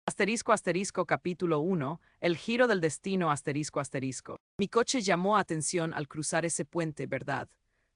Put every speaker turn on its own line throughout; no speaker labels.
Asterisco asterisco capítulo 1, el giro del destino asterisco asterisco. Mi coche llamó atención al cruzar ese puente, ¿verdad?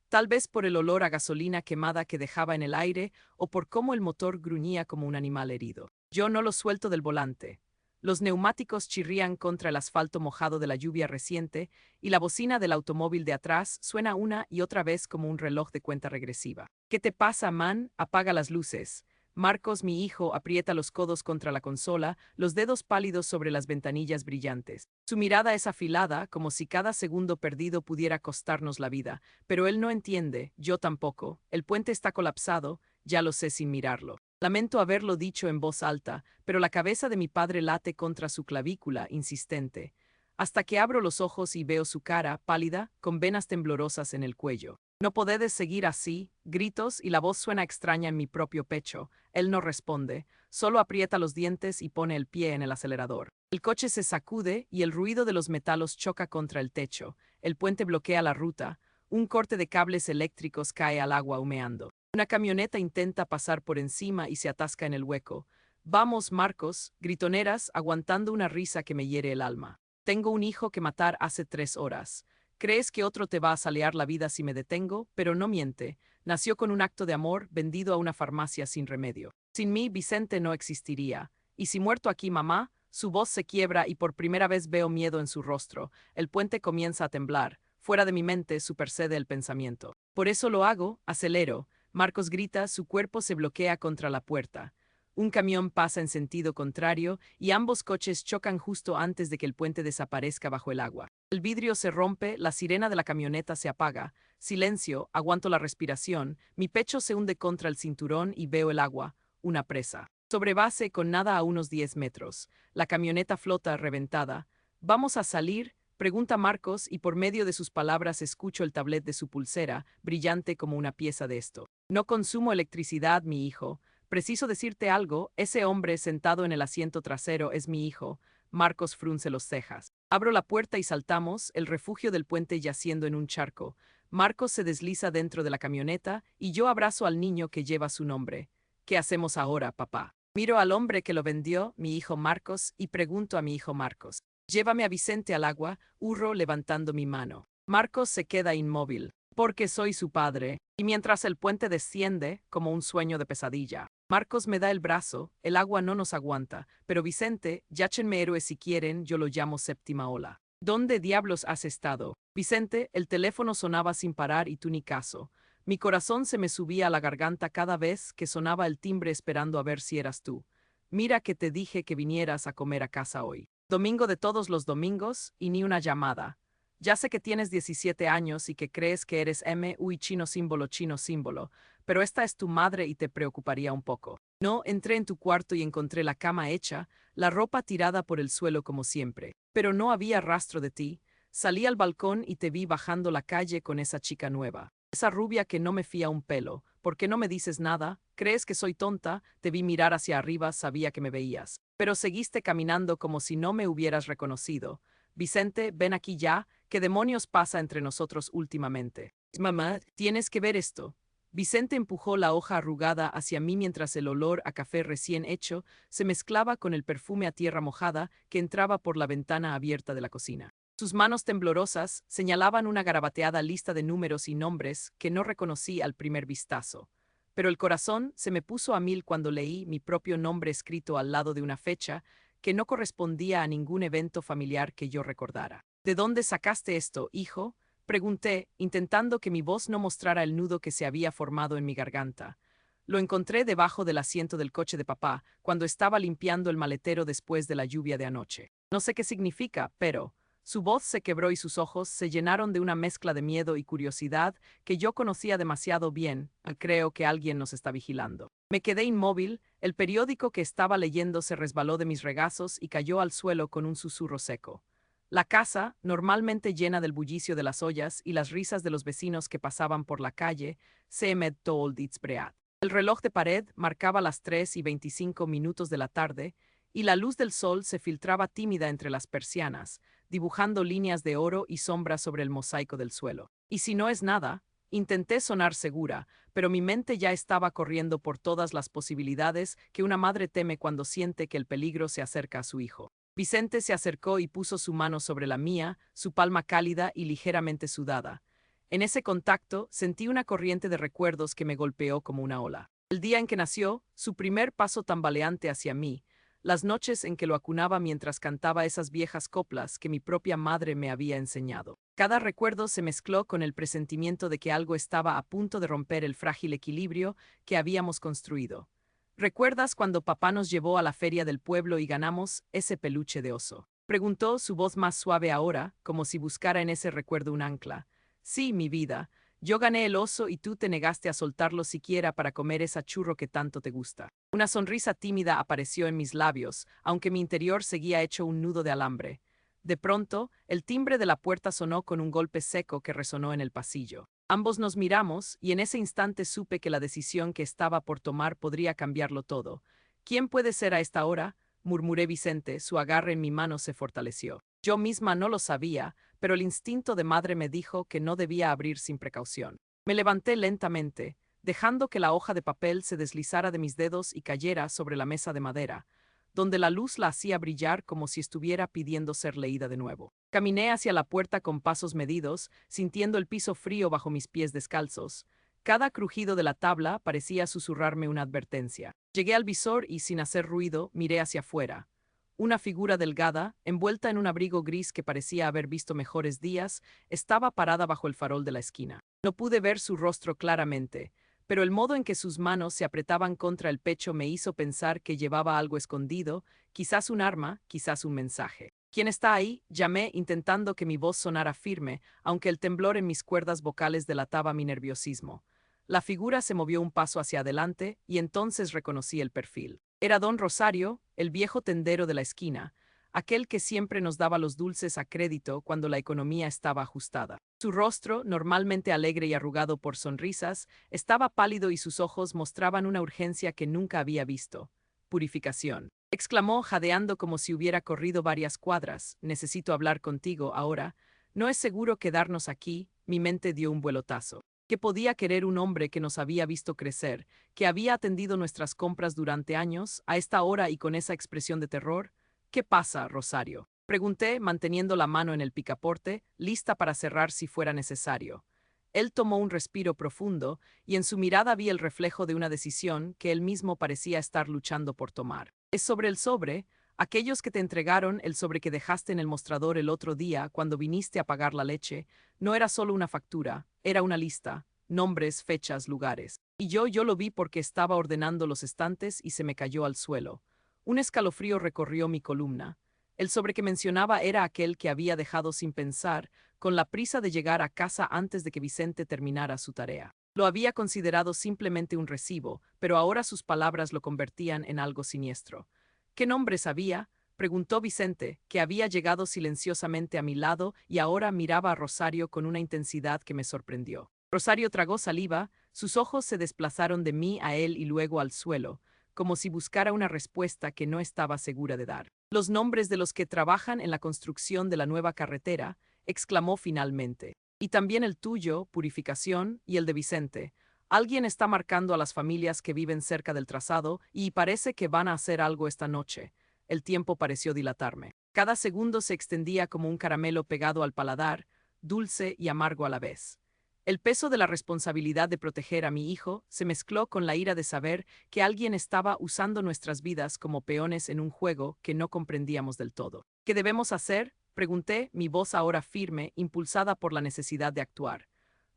Tal vez por el olor a gasolina quemada que dejaba en el aire o por cómo el motor gruñía como un animal herido. Yo no lo suelto del volante. Los neumáticos chirrían contra el asfalto mojado de la lluvia reciente y la bocina del automóvil de atrás suena una y otra vez como un reloj de cuenta regresiva. ¿Qué te pasa, man? Apaga las luces. Marcos, mi hijo, aprieta los codos contra la consola, los dedos pálidos sobre las ventanillas brillantes. Su mirada es afilada, como si cada segundo perdido pudiera costarnos la vida, pero él no entiende, yo tampoco. El puente está colapsado, ya lo sé sin mirarlo. Lamento haberlo dicho en voz alta, pero la cabeza de mi padre late contra su clavícula, insistente, hasta que abro los ojos y veo su cara, pálida, con venas temblorosas en el cuello. No puedes seguir así, gritos y la voz suena extraña en mi propio pecho. Él no responde, solo aprieta los dientes y pone el pie en el acelerador. El coche se sacude y el ruido de los metalos choca contra el techo. El puente bloquea la ruta. Un corte de cables eléctricos cae al agua humeando. Una camioneta intenta pasar por encima y se atasca en el hueco. Vamos, Marcos, gritoneras, aguantando una risa que me hiere el alma. Tengo un hijo que matar hace 3 horas. Crees que otro te va a salear la vida si me detengo, pero no miente. Nació con un acto de amor vendido a una farmacia sin remedio. Sin mí, Vicente no existiría. Y si muerto aquí, mamá, su voz se quiebra y por primera vez veo miedo en su rostro. El puente comienza a temblar. Fuera de mi mente supersede el pensamiento. Por eso lo hago, acelero. Marcos grita, su cuerpo se bloquea contra la puerta. Un camión pasa en sentido contrario y ambos coches chocan justo antes de que el puente desaparezca bajo el agua. El vidrio se rompe, la sirena de la camioneta se apaga. Silencio, aguanto la respiración, mi pecho se hunde contra el cinturón y veo el agua, una presa. Sobre base con nada a unos 10 metros. La camioneta flota reventada. ¿Vamos a salir?, pregunta Marcos y por medio de sus palabras escucho el tablet de su pulsera, brillante como una pieza de esto. No consumo electricidad, mi hijo. Preciso decirte algo, ese hombre sentado en el asiento trasero es mi hijo. Marcos frunce los cejas. Abro la puerta y saltamos, el refugio del puente yaciendo en un charco. Marcos se desliza dentro de la camioneta y yo abrazo al niño que lleva su nombre. ¿Qué hacemos ahora, papá? Miro al hombre que lo vendió, mi hijo Marcos, y pregunto a mi hijo Marcos. Llévame a Vicente al agua, hurro levantando mi mano. Marcos se queda inmóvil, porque soy su padre, y mientras el puente desciende, como un sueño de pesadilla. Marcos me da el brazo, el agua no nos aguanta, pero Vicente, lláchenme héroe si quieren, yo lo llamo séptima ola. ¿Dónde diablos has estado? Vicente, el teléfono sonaba sin parar y tú ni caso. Mi corazón se me subía a la garganta cada vez que sonaba el timbre esperando a ver si eras tú. Mira que te dije que vinieras a comer a casa hoy. Domingo de todos los domingos y ni una llamada. Ya sé que tienes 17 años y que crees que eres muy chino símbolo, pero esta es tu madre y te preocuparía un poco. No, entré en tu cuarto y encontré la cama hecha, la ropa tirada por el suelo como siempre. Pero no había rastro de ti. Salí al balcón y te vi bajando la calle con esa chica nueva. Esa rubia que no me fía un pelo. ¿Por qué no me dices nada? ¿Crees que soy tonta? Te vi mirar hacia arriba, sabía que me veías. Pero seguiste caminando como si no me hubieras reconocido. Vicente, ven aquí ya. ¿Qué demonios pasa entre nosotros últimamente? Mamá, tienes que ver esto. Vicente empujó la hoja arrugada hacia mí mientras el olor a café recién hecho se mezclaba con el perfume a tierra mojada que entraba por la ventana abierta de la cocina. Sus manos temblorosas señalaban una garabateada lista de números y nombres que no reconocí al primer vistazo. Pero el corazón se me puso a mil cuando leí mi propio nombre escrito al lado de una fecha que no correspondía a ningún evento familiar que yo recordara. ¿De dónde sacaste esto, hijo?, pregunté, intentando que mi voz no mostrara el nudo que se había formado en mi garganta. Lo encontré debajo del asiento del coche de papá, cuando estaba limpiando el maletero después de la lluvia de anoche. No sé qué significa, pero... Su voz se quebró y sus ojos se llenaron de una mezcla de miedo y curiosidad que yo conocía demasiado bien. Creo que alguien nos está vigilando. Me quedé inmóvil, el periódico que estaba leyendo se resbaló de mis regazos y cayó al suelo con un susurro seco. La casa, normalmente llena del bullicio de las ollas y las risas de los vecinos que pasaban por la calle, se med told its bread. El reloj de pared marcaba las 3:25 de la tarde, y la luz del sol se filtraba tímida entre las persianas, dibujando líneas de oro y sombras sobre el mosaico del suelo. Y si no es nada, Intenté sonar segura, pero mi mente ya estaba corriendo por todas las posibilidades que una madre teme cuando siente que el peligro se acerca a su hijo. Vicente se acercó y puso su mano sobre la mía, su palma cálida y ligeramente sudada. En ese contacto sentí una corriente de recuerdos que me golpeó como una ola. El día en que nació, su primer paso tambaleante hacia mí, las noches en que lo acunaba mientras cantaba esas viejas coplas que mi propia madre me había enseñado. Cada recuerdo se mezcló con el presentimiento de que algo estaba a punto de romper el frágil equilibrio que habíamos construido. ¿Recuerdas cuando papá nos llevó a la feria del pueblo y ganamos ese peluche de oso? Preguntó, su voz más suave ahora, como si buscara en ese recuerdo un ancla. Sí, mi vida. Yo gané el oso y tú te negaste a soltarlo siquiera para comer esa churro que tanto te gusta. Una sonrisa tímida apareció en mis labios, aunque mi interior seguía hecho un nudo de alambre. De pronto, el timbre de la puerta sonó con un golpe seco que resonó en el pasillo. Ambos nos miramos, y en ese instante supe que la decisión que estaba por tomar podría cambiarlo todo. ¿Quién puede ser a esta hora? Murmuré Vicente, su agarre en mi mano se fortaleció. Yo misma no lo sabía, pero el instinto de madre me dijo que no debía abrir sin precaución. Me levanté lentamente, dejando que la hoja de papel se deslizara de mis dedos y cayera sobre la mesa de madera, donde la luz la hacía brillar como si estuviera pidiendo ser leída de nuevo. Caminé hacia la puerta con pasos medidos, sintiendo el piso frío bajo mis pies descalzos. Cada crujido de la tabla parecía susurrarme una advertencia. Llegué al visor y, sin hacer ruido, miré hacia afuera. Una figura delgada, envuelta en un abrigo gris que parecía haber visto mejores días, estaba parada bajo el farol de la esquina. No pude ver su rostro claramente, pero el modo en que sus manos se apretaban contra el pecho me hizo pensar que llevaba algo escondido, quizás un arma, quizás un mensaje. ¿Quién está ahí? Llamé, intentando que mi voz sonara firme, aunque el temblor en mis cuerdas vocales delataba mi nerviosismo. La figura se movió un paso hacia adelante y entonces reconocí el perfil. Era don Rosario, el viejo tendero de la esquina, aquel que siempre nos daba los dulces a crédito cuando la economía estaba ajustada. Su rostro, normalmente alegre y arrugado por sonrisas, estaba pálido y sus ojos mostraban una urgencia que nunca había visto. Purificación. Exclamó, jadeando como si hubiera corrido varias cuadras. Necesito hablar contigo ahora. No es seguro quedarnos aquí. Mi mente dio un vuelotazo. ¿Qué podía querer un hombre que nos había visto crecer, que había atendido nuestras compras durante años, a esta hora y con esa expresión de terror? ¿Qué pasa, Rosario? Pregunté, manteniendo la mano en el picaporte, lista para cerrar si fuera necesario. Él tomó un respiro profundo, y en su mirada vi el reflejo de una decisión que él mismo parecía estar luchando por tomar. Es sobre el sobre, aquellos que te entregaron, el sobre que dejaste en el mostrador el otro día cuando viniste a pagar la leche, no era solo una factura, era una lista, nombres, fechas, lugares. Y yo lo vi porque estaba ordenando los estantes y se me cayó al suelo. Un escalofrío recorrió mi columna. El sobre que mencionaba era aquel que había dejado sin pensar, con la prisa de llegar a casa antes de que Vicente terminara su tarea. Lo había considerado simplemente un recibo, pero ahora sus palabras lo convertían en algo siniestro. ¿Qué nombres había? Preguntó Vicente, que había llegado silenciosamente a mi lado y ahora miraba a Rosario con una intensidad que me sorprendió. Rosario tragó saliva, sus ojos se desplazaron de mí a él y luego al suelo, como si buscara una respuesta que no estaba segura de dar. Los nombres de los que trabajan en la construcción de la nueva carretera, exclamó finalmente. Y también el tuyo, Purificación, y el de Vicente. Alguien está marcando a las familias que viven cerca del trazado y parece que van a hacer algo esta noche. El tiempo pareció dilatarme. Cada segundo se extendía como un caramelo pegado al paladar, dulce y amargo a la vez. El peso de la responsabilidad de proteger a mi hijo se mezcló con la ira de saber que alguien estaba usando nuestras vidas como peones en un juego que no comprendíamos del todo. ¿Qué debemos hacer? Pregunté, mi voz ahora firme, impulsada por la necesidad de actuar.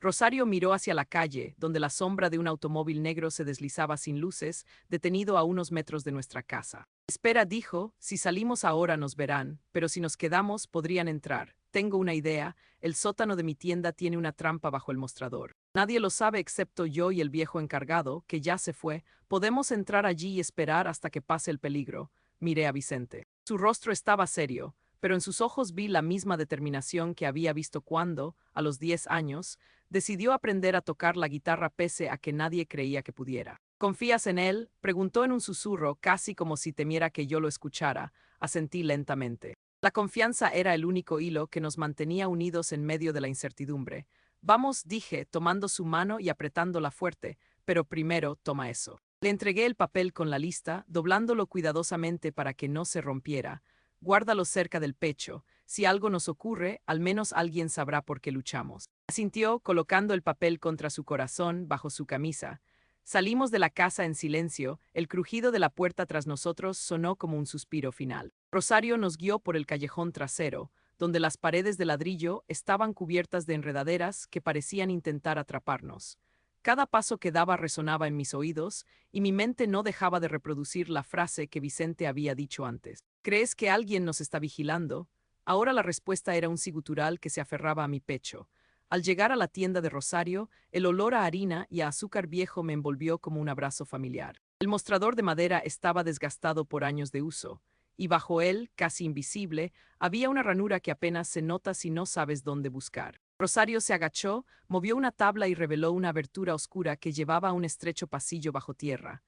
Rosario miró hacia la calle, donde la sombra de un automóvil negro se deslizaba sin luces, detenido a unos metros de nuestra casa. Espera, dijo, si salimos ahora nos verán, pero si nos quedamos podrían entrar. Tengo una idea, el sótano de mi tienda tiene una trampa bajo el mostrador. Nadie lo sabe excepto yo y el viejo encargado, que ya se fue. Podemos entrar allí y esperar hasta que pase el peligro. Miré a Vicente. Su rostro estaba serio, pero en sus ojos vi la misma determinación que había visto cuando, a los 10 años, decidió aprender a tocar la guitarra pese a que nadie creía que pudiera. ¿Confías en él? Preguntó en un susurro, casi como si temiera que yo lo escuchara. Asentí lentamente. La confianza era el único hilo que nos mantenía unidos en medio de la incertidumbre. Vamos, dije, tomando su mano y apretándola fuerte, pero primero toma eso. Le entregué el papel con la lista, doblándolo cuidadosamente para que no se rompiera. Guárdalo cerca del pecho. Si algo nos ocurre, al menos alguien sabrá por qué luchamos. Asintió, colocando el papel contra su corazón, bajo su camisa. Salimos de la casa en silencio, el crujido de la puerta tras nosotros sonó como un suspiro final. Rosario nos guió por el callejón trasero, donde las paredes de ladrillo estaban cubiertas de enredaderas que parecían intentar atraparnos. Cada paso que daba resonaba en mis oídos, y mi mente no dejaba de reproducir la frase que Vicente había dicho antes. ¿Crees que alguien nos está vigilando? Ahora la respuesta era un sigutural que se aferraba a mi pecho. Al llegar a la tienda de Rosario, el olor a harina y a azúcar viejo me envolvió como un abrazo familiar. El mostrador de madera estaba desgastado por años de uso, y bajo él, casi invisible, había una ranura que apenas se nota si no sabes dónde buscar. Rosario se agachó, movió una tabla y reveló una abertura oscura que llevaba a un estrecho pasillo bajo tierra.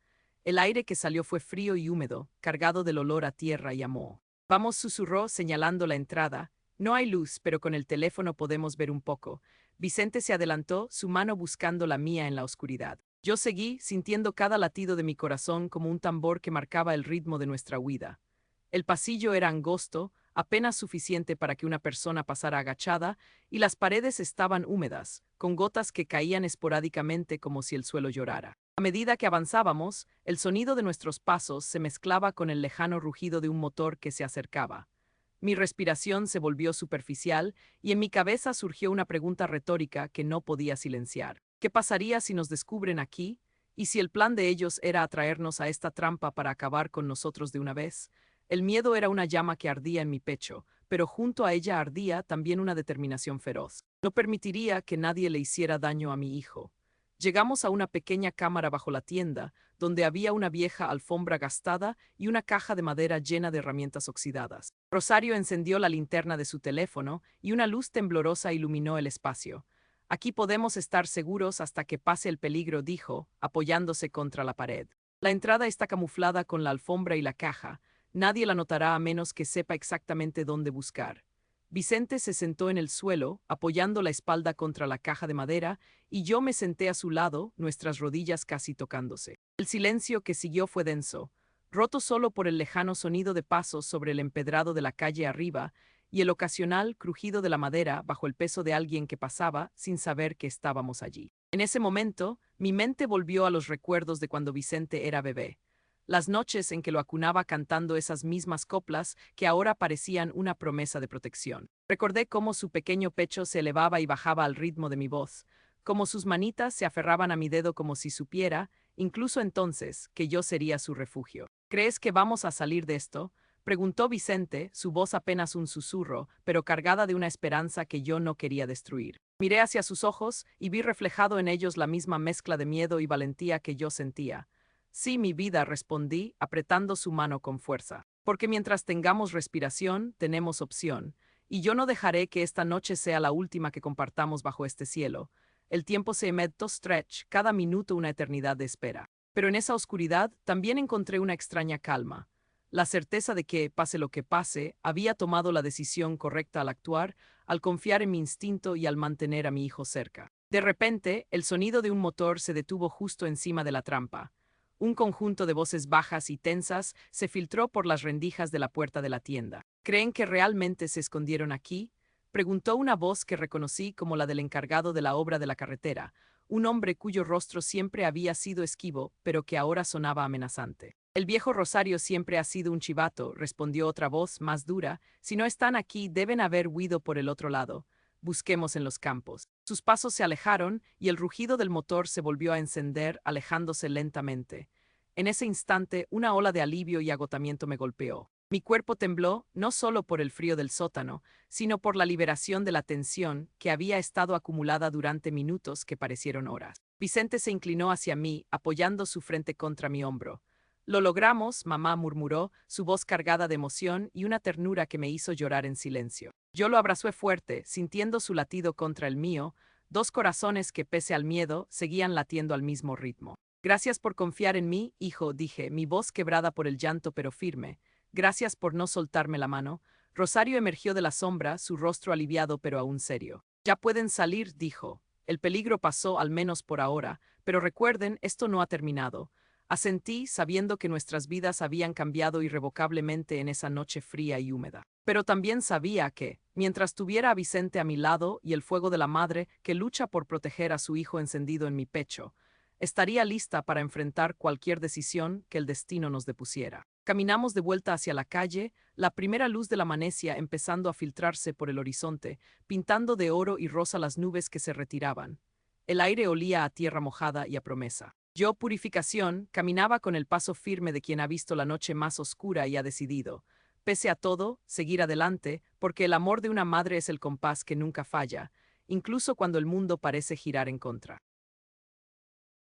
El aire que salió fue frío y húmedo, cargado del olor a tierra y a moho. Vamos, susurró, señalando la entrada. No hay luz, pero con el teléfono podemos ver un poco. Vicente se adelantó, su mano buscando la mía en la oscuridad. Yo seguí, sintiendo cada latido de mi corazón como un tambor que marcaba el ritmo de nuestra huida. El pasillo era angosto, apenas suficiente para que una persona pasara agachada, y las paredes estaban húmedas, con gotas que caían esporádicamente como si el suelo llorara. A medida que avanzábamos, el sonido de nuestros pasos se mezclaba con el lejano rugido de un motor que se acercaba. Mi respiración se volvió superficial y en mi cabeza surgió una pregunta retórica que no podía silenciar. ¿Qué pasaría si nos descubren aquí? ¿Y si el plan de ellos era atraernos a esta trampa para acabar con nosotros de una vez? El miedo era una llama que ardía en mi pecho, pero junto a ella ardía también una determinación feroz. No permitiría que nadie le hiciera daño a mi hijo. Llegamos a una pequeña cámara bajo la tienda, donde había una vieja alfombra gastada y una caja de madera llena de herramientas oxidadas. Rosario encendió la linterna de su teléfono y una luz temblorosa iluminó el espacio. Aquí podemos estar seguros hasta que pase el peligro, dijo, apoyándose contra la pared. La entrada está camuflada con la alfombra y la caja. Nadie la notará a menos que sepa exactamente dónde buscar. Vicente se sentó en el suelo, apoyando la espalda contra la caja de madera, y yo me senté a su lado, nuestras rodillas casi tocándose. El silencio que siguió fue denso, roto solo por el lejano sonido de pasos sobre el empedrado de la calle arriba y el ocasional crujido de la madera bajo el peso de alguien que pasaba sin saber que estábamos allí. En ese momento, mi mente volvió a los recuerdos de cuando Vicente era bebé. Las noches en que lo acunaba cantando esas mismas coplas que ahora parecían una promesa de protección. Recordé cómo su pequeño pecho se elevaba y bajaba al ritmo de mi voz, cómo sus manitas se aferraban a mi dedo como si supiera, incluso entonces, que yo sería su refugio. ¿Crees que vamos a salir de esto?, preguntó Vicente, su voz apenas un susurro, pero cargada de una esperanza que yo no quería destruir. Miré hacia sus ojos y vi reflejado en ellos la misma mezcla de miedo y valentía que yo sentía. Sí, mi vida, respondí, apretando su mano con fuerza. Porque mientras tengamos respiración, tenemos opción, y yo no dejaré que esta noche sea la última que compartamos bajo este cielo. El tiempo se emitió stretch, cada minuto una eternidad de espera. Pero en esa oscuridad también encontré una extraña calma. La certeza de que, pase lo que pase, había tomado la decisión correcta al actuar, al confiar en mi instinto y al mantener a mi hijo cerca. De repente, el sonido de un motor se detuvo justo encima de la trampa. Un conjunto de voces bajas y tensas se filtró por las rendijas de la puerta de la tienda. ¿Creen que realmente se escondieron aquí?, preguntó una voz que reconocí como la del encargado de la obra de la carretera, un hombre cuyo rostro siempre había sido esquivo, pero que ahora sonaba amenazante. El viejo Rosario siempre ha sido un chivato, respondió otra voz más dura. Si no están aquí, deben haber huido por el otro lado. Busquemos en los campos. Sus pasos se alejaron y el rugido del motor se volvió a encender, alejándose lentamente. En ese instante, una ola de alivio y agotamiento me golpeó. Mi cuerpo tembló, no solo por el frío del sótano, sino por la liberación de la tensión que había estado acumulada durante minutos que parecieron horas. Vicente se inclinó hacia mí, apoyando su frente contra mi hombro. Lo logramos, mamá, murmuró, su voz cargada de emoción y una ternura que me hizo llorar en silencio. Yo lo abracé fuerte, sintiendo su latido contra el mío, dos corazones que, pese al miedo, seguían latiendo al mismo ritmo. Gracias por confiar en mí, hijo, dije, mi voz quebrada por el llanto pero firme. Gracias por no soltarme la mano. Rosario emergió de la sombra, su rostro aliviado pero aún serio. Ya pueden salir, dijo. El peligro pasó al menos por ahora, pero recuerden, esto no ha terminado. Asentí sabiendo que nuestras vidas habían cambiado irrevocablemente en esa noche fría y húmeda. Pero también sabía que, mientras tuviera a Vicente a mi lado y el fuego de la madre que lucha por proteger a su hijo encendido en mi pecho, estaría lista para enfrentar cualquier decisión que el destino nos depusiera. Caminamos de vuelta hacia la calle, la primera luz de la amanecia empezando a filtrarse por el horizonte, pintando de oro y rosa las nubes que se retiraban. El aire olía a tierra mojada y a promesa. Yo, Purificación, caminaba con el paso firme de quien ha visto la noche más oscura y ha decidido, pese a todo, seguir adelante, porque el amor de una madre es el compás que nunca falla, incluso cuando el mundo parece girar en contra.